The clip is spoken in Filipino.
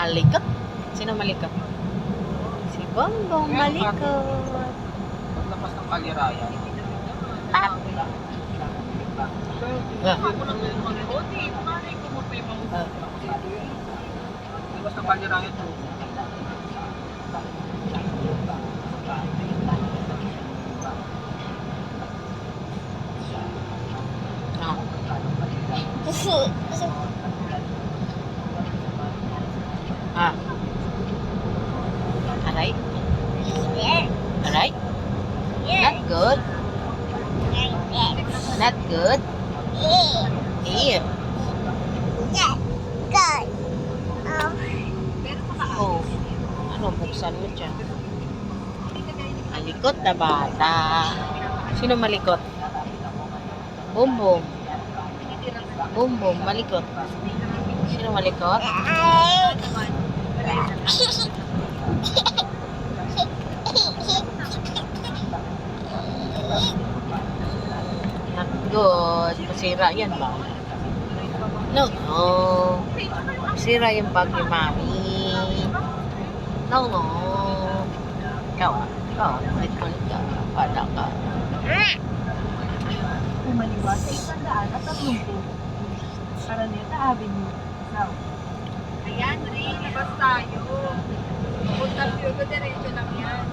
Malikot. Sino malikot? Si Bongbong malikot. Paglabas ng kaliraya. Ah. Paglabas ng kaliraya to. Ah. Ah. Aray. Aray. Not good. Not good. Here. Oh. Ano, buksan mo dyan. Malikot na bata. Sino malikot? Bumbong. Bumbong, malikot. Sino malikot? Not good. Masira yan ba? No, no. Masira yung bag ni Mami. No, no. Ikaw ah. Ikaw, kulit-kulit ka. Bata ka. Umaliwa sa 100 at 30. Araneta Avenue. Now, Ayan, Ray, labas tayo. Punta ko, diretso lang yan.